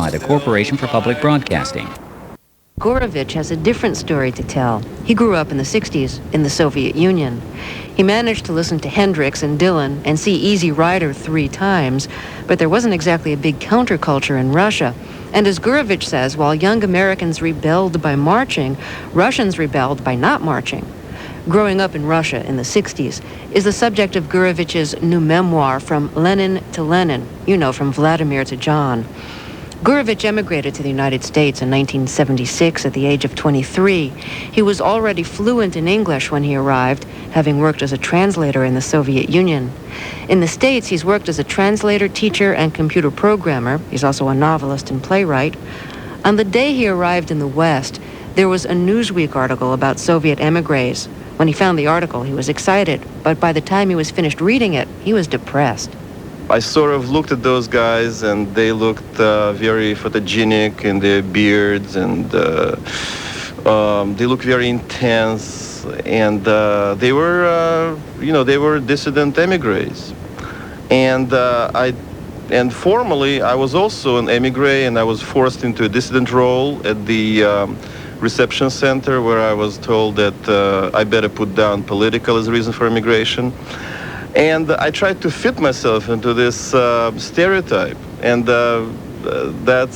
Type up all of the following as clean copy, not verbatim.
by the Corporation for Public Broadcasting. Gorovich has a different story to tell. He grew up in the 60s in the Soviet Union. He managed to listen to Hendrix and Dylan and see Easy Rider 3 times, but there wasn't exactly a big counterculture in Russia. And as Gorovich says, while young Americans rebelled by marching, Russians rebelled by not marching. Growing up in Russia in the 60s is the subject of Gorovich's new memoir, From Lenin to Lennon, from Vladimir to John. Gorovich emigrated to the United States in 1976 at the age of 23. He was already fluent in English when he arrived, having worked as a translator in the Soviet Union. In the States, he's worked as a translator, teacher, and computer programmer. He's also a novelist and playwright. On the day he arrived in the West, there was a Newsweek article about Soviet emigres. When he found the article, he was excited, but by the time he was finished reading it, he was depressed. I sort of looked at those guys, and they looked very photogenic in their beards, and they looked very intense, and they were dissident emigres. And formally, I was also an emigre, and I was forced into a dissident role at the reception center, where I was told that I better put down political as a reason for immigration. And I tried to fit myself into this stereotype, and that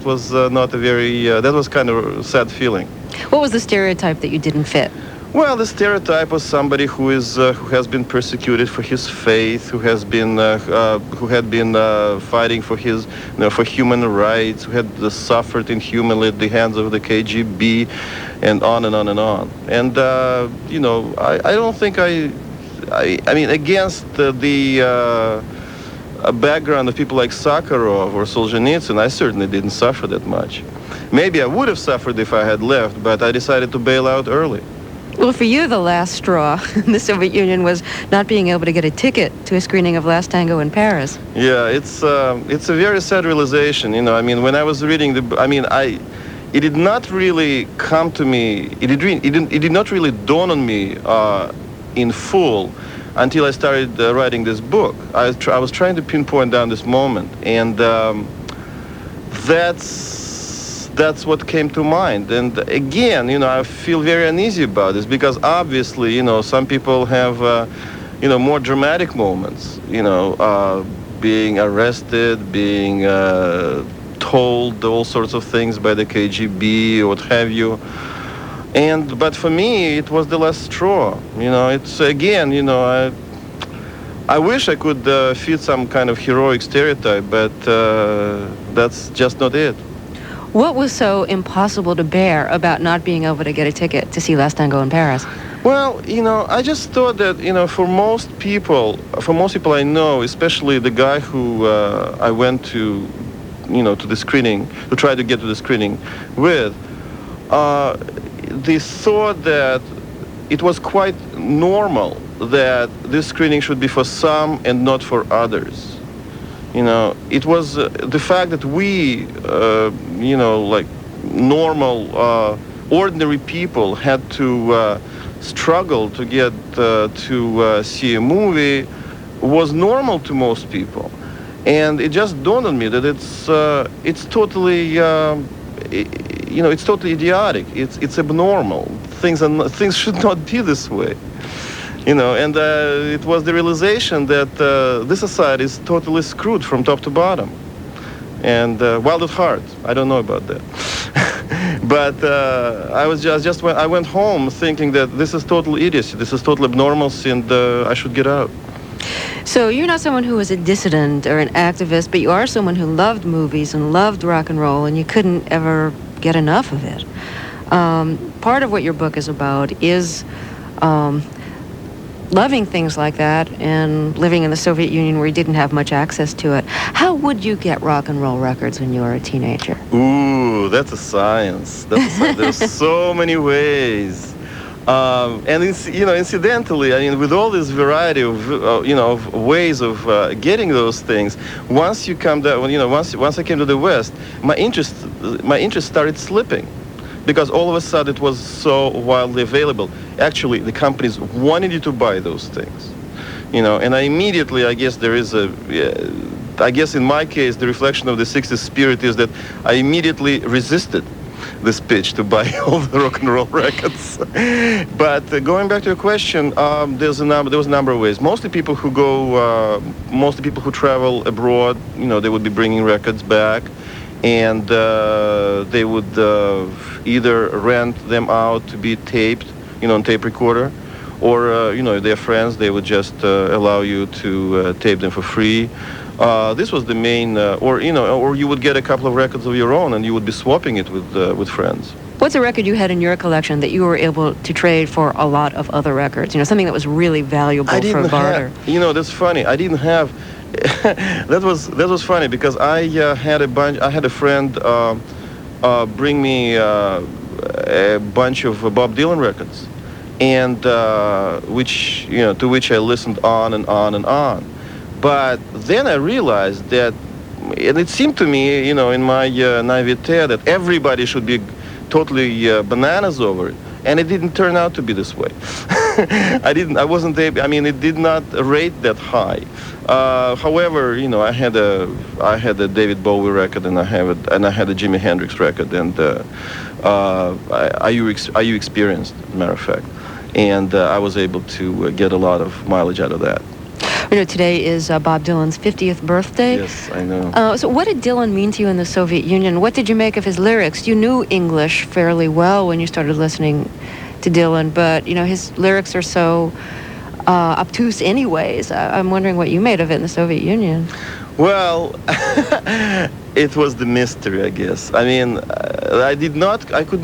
was not a very, that was kind of a sad feeling. What was the stereotype that you didn't fit? Well, the stereotype was somebody who has been persecuted for his faith, who had been fighting for his, for human rights, who had suffered inhumanly at the hands of the KGB, and on and on and on. And I don't think I mean, against the background of people like Sakharov or Solzhenitsyn, I certainly didn't suffer that much. Maybe I would have suffered if I had left, but I decided to bail out early. Well, for you, the last straw in the Soviet Union was not being able to get a ticket to a screening of Last Tango in Paris. Yeah, it's a very sad realization. I mean, when I was reading it did not really come to me. It did not really dawn on me in full until I started writing this book. I was trying to pinpoint down this moment, and that's what came to mind. And again, I feel very uneasy about this, because obviously, some people have, more dramatic moments, being arrested, being told all sorts of things by the KGB or what have you. But for me, it was the last straw. It's again, I wish I could fit some kind of heroic stereotype, but that's just not it. What was so impossible to bear about not being able to get a ticket to see Last Tango in Paris? Well, I just thought that, for most people I know, especially the guy who I went to, to the screening, to try to get to the screening with, they thought that it was quite normal that this screening should be for some and not for others. It was the fact that we, like normal, ordinary people had to struggle to get to see a movie was normal to most people. And it just dawned on me that it's totally, it's totally idiotic. It's abnormal. Things should not be this way. And it was the realization that this society is totally screwed from top to bottom. And wild at heart, I don't know about that. But I went home thinking that this is total idiocy, this is total abnormalcy, and I should get out. So you're not someone who was a dissident or an activist, but you are someone who loved movies and loved rock and roll, and you couldn't ever get enough of it. Part of what your book is about is loving things like that and living in the Soviet Union where you didn't have much access to it. How would you get rock and roll records when you were a teenager? Ooh, that's a science. There's so many ways. And incidentally, with all this variety of of ways of getting those things, once you come down, once I came to the West, my interest started slipping, because all of a sudden it was so wildly available. Actually, the companies wanted you to buy those things, and I immediately, I guess there is I guess in my case, the reflection of the 60s spirit is that I immediately resisted this pitch to buy all the rock and roll records. But going back to your question, there was a number of ways. Mostly people who travel abroad, they would be bringing records back, and they would either rent them out to be taped, on tape recorder, or their friends, they would just allow you to tape them for free. This was the main, or you would get a couple of records of your own, and you would be swapping it with friends. What's a record you had in your collection that you were able to trade for a lot of other records? Something that was really valuable for barter. That's funny. I didn't have. that was funny because I had a friend bring me a bunch of Bob Dylan records, and to which I listened on and on and on. But then I realized that, and it seemed to me, in my naivete, that everybody should be totally bananas over it, and it didn't turn out to be this way. I wasn't able. It did not rate that high. However, I had a David Bowie record, and I had a Jimi Hendrix record, and IU experienced, as a matter of fact, and I was able to get a lot of mileage out of that. Today is Bob Dylan's 50th birthday. Yes, I know. So what did Dylan mean to you in the Soviet Union? What did you make of his lyrics? You knew English fairly well when you started listening to Dylan, but, his lyrics are so obtuse anyways. I'm wondering what you made of it in the Soviet Union. Well, it was the mystery, I guess. I could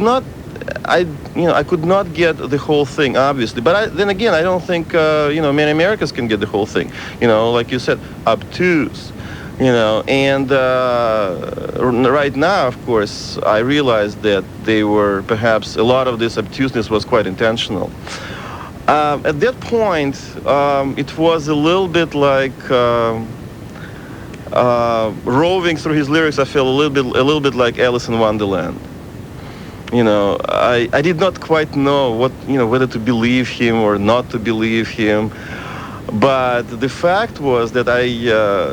not get the whole thing, obviously. But then again, I don't think, many Americans can get the whole thing. Like you said, obtuse, and right now, of course, I realize that they were, perhaps, a lot of this obtuseness was quite intentional. At that point, it was a little bit like roving through his lyrics. I felt a little bit like Alice in Wonderland. I did not quite know whether to believe him or not to believe him. But the fact was that I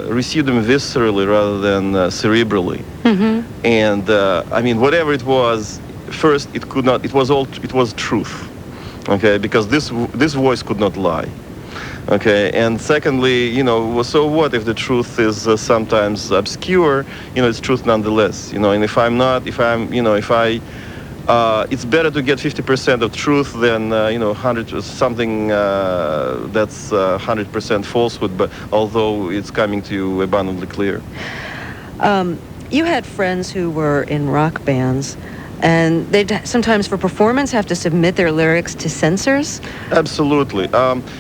received them viscerally rather than cerebrally. Mm-hmm. And whatever it was, first it was truth. Okay, because this voice could not lie. Okay, and secondly, so what if the truth is sometimes obscure? It's truth nonetheless. And it's better to get 50% of truth than 100 something that's 100% falsehood. But although it's coming to you abundantly clear. You had friends who were in rock bands, and they'd sometimes, for performance, have to submit their lyrics to censors. Absolutely.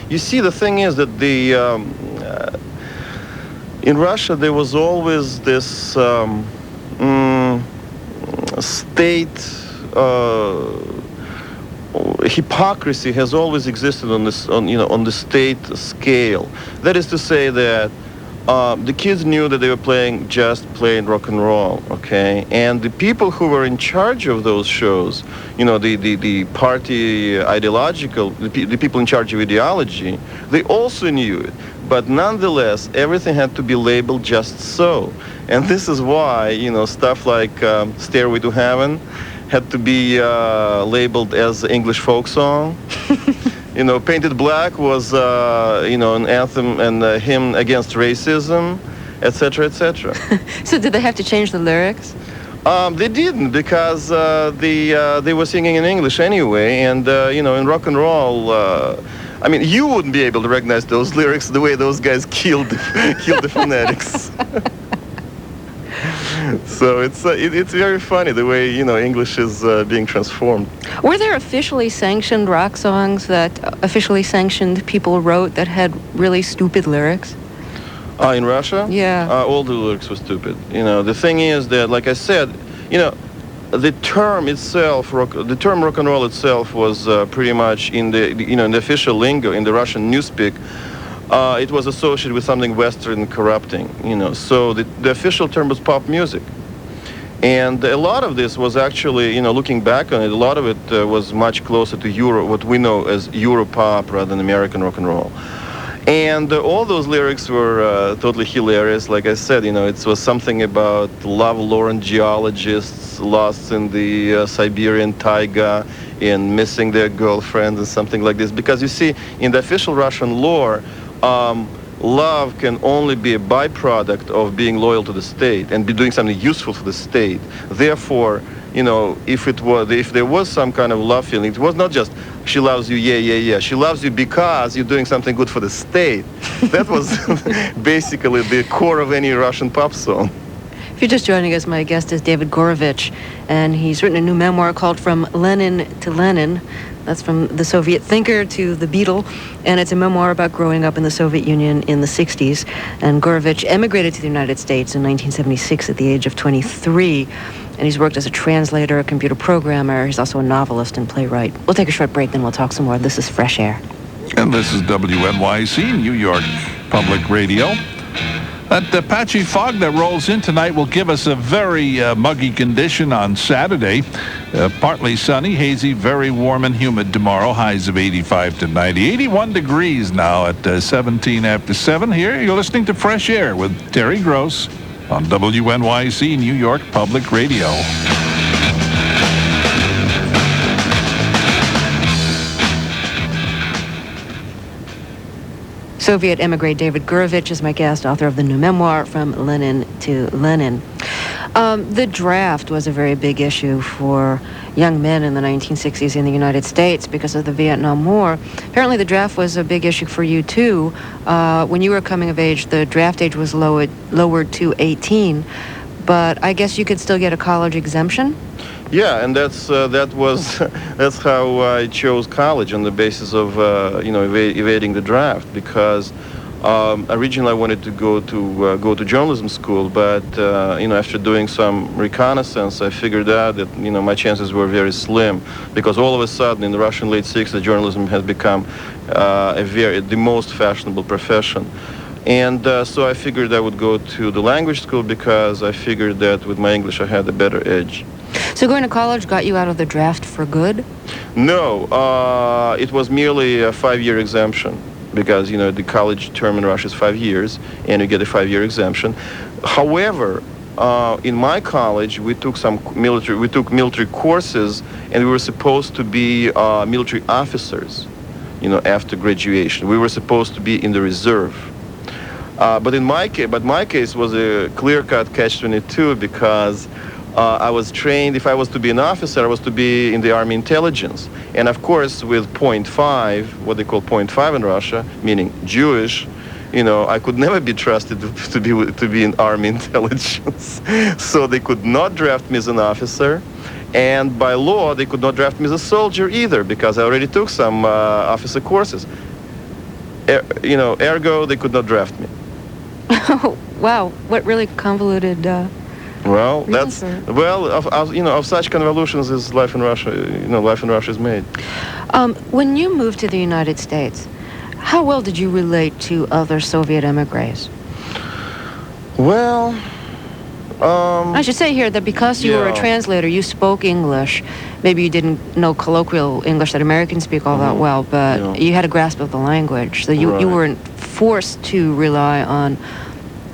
You see, the thing is that in Russia there was always this state. Hypocrisy has always existed on the state scale. That is to say that the kids knew that they were just playing rock and roll, okay? And the people who were in charge of those shows, the party ideological, the people in charge of ideology, they also knew it. But nonetheless, everything had to be labeled just so. And this is why, stuff like Stairway to Heaven had to be labeled as English folk song. Painted Black was, an anthem and a hymn against racism, etc., etc. So did they have to change the lyrics? They didn't, because they were singing in English anyway, and in rock and roll, you wouldn't be able to recognize those lyrics the way those guys killed the phonetics. So it's very funny the way English is being transformed. Were there officially sanctioned rock songs that officially sanctioned people wrote that had really stupid lyrics? In Russia? Yeah. All the lyrics were stupid. The thing is that, like I said, the term itself, the term rock and roll itself was pretty much in the official lingo, in the Russian newspeak. It was associated with something Western corrupting, So the official term was pop music. And a lot of this was actually, looking back on it, a lot of it was much closer to what we know as Europop rather than American rock and roll. And all those lyrics were totally hilarious. Like I said, it was something about love-lorn geologists lost in the Siberian taiga and missing their girlfriends and something like this. Because you see, in the official Russian lore, love can only be a byproduct of being loyal to the state and be doing something useful for the state. Therefore, if there was some kind of love feeling, it was not just she loves you, yeah. She loves you because you're doing something good for the state. That was basically the core of any Russian pop song. If you're just joining us, my guest is David Gorovitch, and he's written a new memoir called From Lenin to Lennon. That's from the Soviet thinker to the Beatle, and it's a memoir about growing up in the Soviet Union in the 60s. And Gorovitch emigrated to the United States in 1976 at the age of 23, and he's worked as a translator, a computer programmer. He's also a novelist and playwright. We'll take a short break, then we'll talk some more. This is Fresh Air. And this is WNYC, New York Public Radio. That patchy fog that rolls in tonight will give us a very muggy condition on Saturday. Partly sunny, hazy, very warm and humid tomorrow. Highs of 85 to 90. 81 degrees now at 17 after 7. Here, you're listening to Fresh Air with Terry Gross on WNYC, New York Public Radio. Soviet emigre David Gorovitch is my guest, author of the new memoir, From Lenin to Lennon. The draft was a very big issue for young men in the 1960s in the United States because of the Vietnam War. Apparently the draft was a big issue for you too. When you were coming of age, the draft age was lowered to 18, but I guess you could still get a college exemption? Yeah, and that's how I chose college, on the basis of evading the draft, because originally I wanted to go to journalism school, but after doing some reconnaissance, I figured out that my chances were very slim, because all of a sudden in the Russian late 60s, journalism has become the most fashionable profession. And so I figured I would go to the language school, because I figured that with my English I had a better edge. So going to college got you out of the draft for good? No, it was merely a 5-year exemption, because the college term in Russia is 5 years, and you get a 5-year exemption. However, in my college we took military courses, and we were supposed to be military officers. After graduation, we were supposed to be in the reserve. But my case was a clear-cut catch-22, because I was trained, if I was to be an officer, I was to be in the Army intelligence. And of course, with .5, what they call .5 in Russia, meaning Jewish, I could never be trusted to be in Army intelligence. So they could not draft me as an officer. And by law, they could not draft me as a soldier either, because I already took some officer courses. Ergo, they could not draft me. Oh, wow. What really convoluted... Well, of such convolutions is life in Russia. Life in Russia is made. When you moved to the United States, how well did you relate to other Soviet emigres? Well, I should say here that because you were a translator, you spoke English. Maybe you didn't know colloquial English that Americans speak all that well, but you had a grasp of the language, so you weren't forced to rely on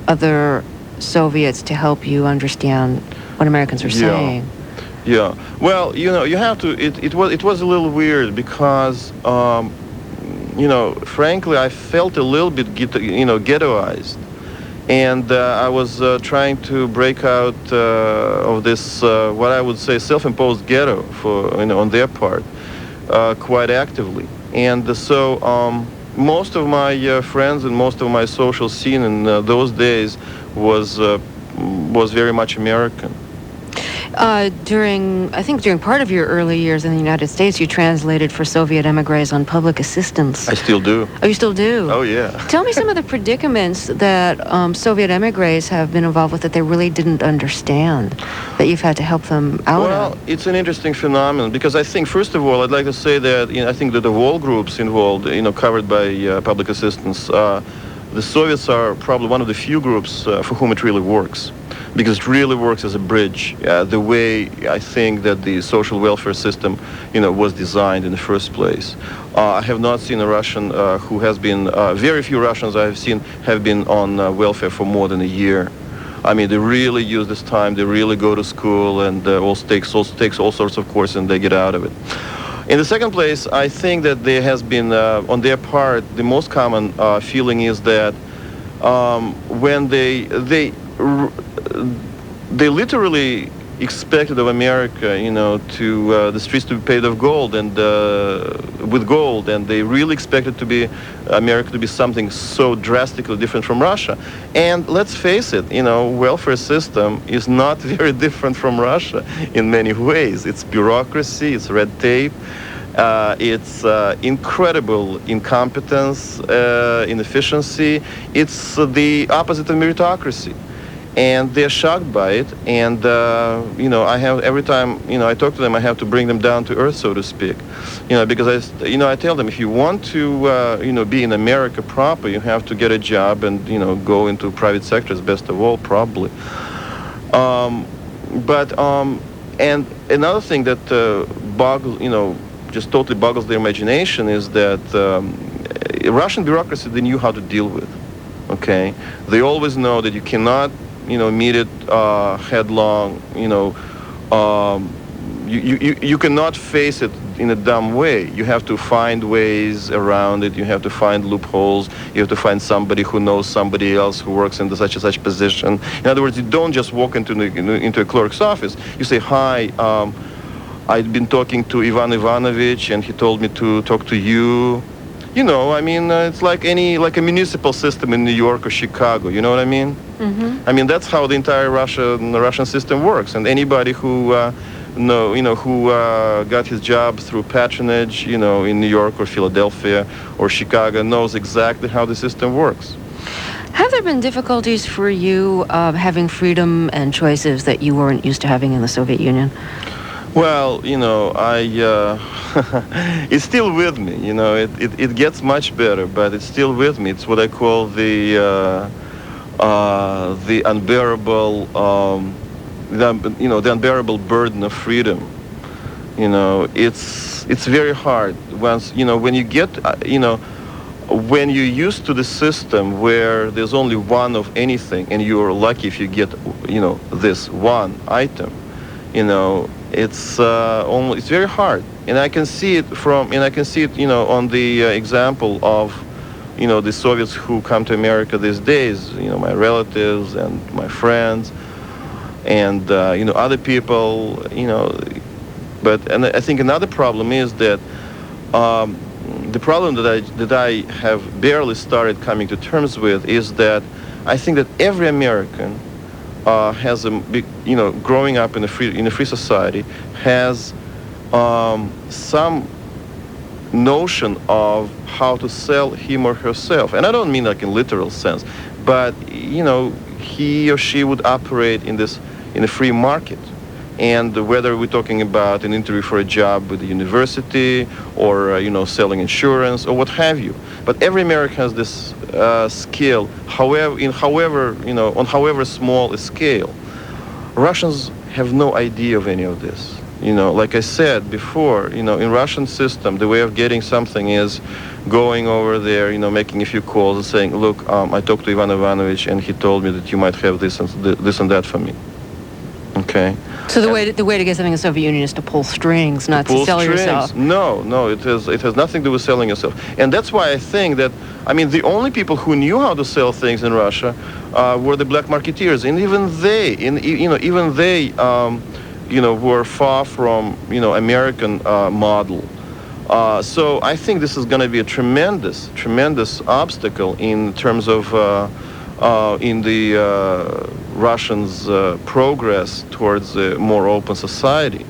other Soviets to help you understand what Americans were saying. Yeah. Well, you have to. It was a little weird, because frankly, I felt a little bit ghettoized, and I was trying to break out of this what I would say self-imposed ghetto on their part quite actively, and so most of my friends and most of my social scene in those days was very much American. During part of your early years in the United States, you translated for Soviet emigres on public assistance. I still do. Oh, you still do? Oh, yeah. Tell me some of the predicaments that Soviet emigres have been involved with that they really didn't understand, that you've had to help them out of. Well, it's an interesting phenomenon, because I think, first of all, I'd like to say that I think that of all groups involved, covered by public assistance, the Soviets are probably one of the few groups for whom it really works. because it really works as a bridge. The way I think that the social welfare system, was designed in the first place. I have not seen a Russian who has been, very few Russians I have seen have been on welfare for more than a year. I mean, they really use this time, they really go to school and takes all sorts of courses and they get out of it. In the second place, I think that there has been, on their part, the most common feeling is that when they literally expected of America, to the streets to be paved of gold and with gold, and they really expected America to be something so drastically different from Russia. And let's face it, welfare system is not very different from Russia in many ways. It's bureaucracy, it's red tape, it's incredible incompetence, inefficiency. It's the opposite of meritocracy. And they're shocked by it, and I have every time I talk to them, I have to bring them down to earth, so to speak, because I tell them, if you want to be in America proper, you have to get a job and go into private sectors, best of all, probably. And another thing that just totally boggles their imagination is that Russian bureaucracy they knew how to deal with. Okay, they always know that you cannot meet it headlong. You cannot face it in a dumb way. You have to find ways around it. You have to find loopholes. You have to find somebody who knows somebody else who works in such and such position. In other words, you don't just walk into a clerk's office. You say, "Hi, I've been talking to Ivan Ivanovich, and he told me to talk to you." It's like a municipal system in New York or Chicago. You know what I mean? Mm-hmm. I mean, that's how the entire Russian system works. And anybody who got his job through patronage, in New York or Philadelphia or Chicago, knows exactly how the system works. Have there been difficulties for you having freedom and choices that you weren't used to having in the Soviet Union? Well, it's still with me. It gets much better, but it's still with me. It's what I call the unbearable, the unbearable burden of freedom. It's very hard once when you get when you're used to the system where there's only one of anything, and you're lucky if you get this one item. It's very hard, and I can see it on the example of the Soviets who come to America these days, my relatives and my friends and other people, and I think another problem is that the problem that I have barely started coming to terms with is that I think that every American has a big, growing up in a free society, has some notion of how to sell him or herself, and I don't mean like in literal sense, but he or she would operate in a free market, and whether we're talking about an interview for a job with the university or selling insurance or what have you, but every American has this skill, on however small a scale. Russians have no idea of any of this. Like I said before, in Russian system, the way of getting something is going over there, making a few calls and saying, "Look, I talked to Ivan Ivanovich, and he told me that you might have this and that for me." Okay. So the way to get something in the Soviet Union is to pull strings, not to sell yourself. No, it has nothing to do with selling yourself, and that's why I think that the only people who knew how to sell things in Russia were the black marketeers, and even they, were far from American model. So I think this is going to be a tremendous obstacle in terms of in the Russians' progress towards a more open society,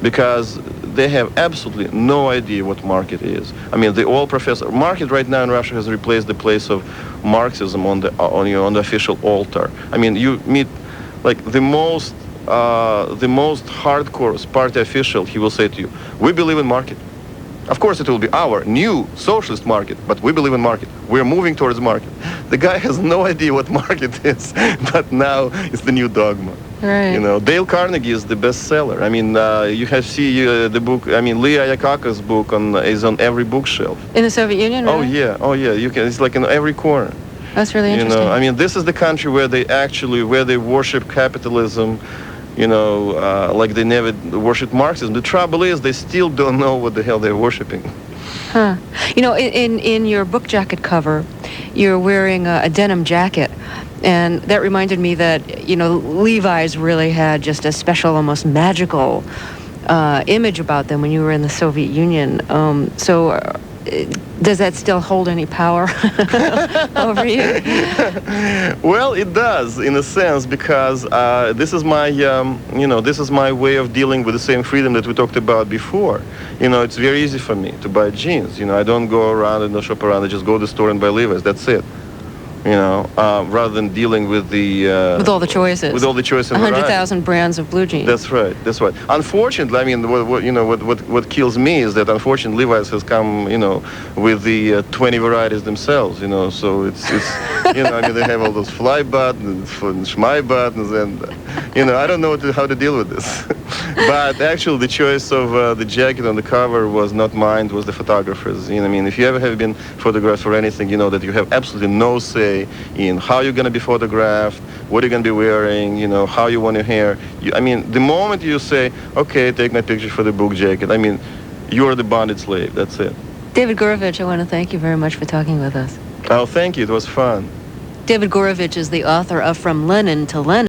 because they have absolutely no idea what market is. They all profess market right now in Russia has replaced the place of Marxism on the official altar. You meet like the most hardcore party official, he will say to you, "We believe in market." Of course, it will be our new socialist market, but we believe in market. We're moving towards market. The guy has no idea what market is, but now it's the new dogma. Right. You know, Dale Carnegie is the bestseller. I mean, you have the book. I mean, Lee Iacocca's book is on every bookshelf. In the Soviet Union, right? Oh yeah. You can. It's like in every corner. That's really interesting. You know, I mean, this is the country where they worship capitalism. You know, like they never worship Marxism. The trouble is, they still don't know what the hell they're worshiping. Huh. You know, in your book jacket cover, you're wearing a denim jacket. And that reminded me that, you know, Levi's really had just a special, almost magical image about them when you were in the Soviet Union. Does that still hold any power over you? Well, it does, in a sense, because this is my, this is my way of dealing with the same freedom that we talked about before. You know, it's very easy for me to buy jeans. You know, I don't go around and shop around. I just go to the store and buy Levis. That's it. You know, rather than dealing with with all the choices. With all the choices. 100,000 brands of blue jeans. That's right. That's right. Unfortunately, I mean, what kills me is that unfortunately Levi's has come, you know, with the 20 varieties themselves. You know, so it's you know, I mean, they have all those fly buttons, schmy buttons, and you know, I don't know how to deal with this. But actually, the choice of the jacket on the cover was not mine; it was the photographer's. You know, I mean, if you ever have been photographed for anything, you know that you have absolutely no say in how you're going to be photographed, what you're going to be wearing, you know, how you want your hair. I mean, the moment you say, okay, take my picture for the book jacket, I mean, you're the bonded slave. That's it. David Gorovich, I want to thank you very much for talking with us. Oh, thank you. It was fun. David Gorovich is the author of From Lenin to Lennon.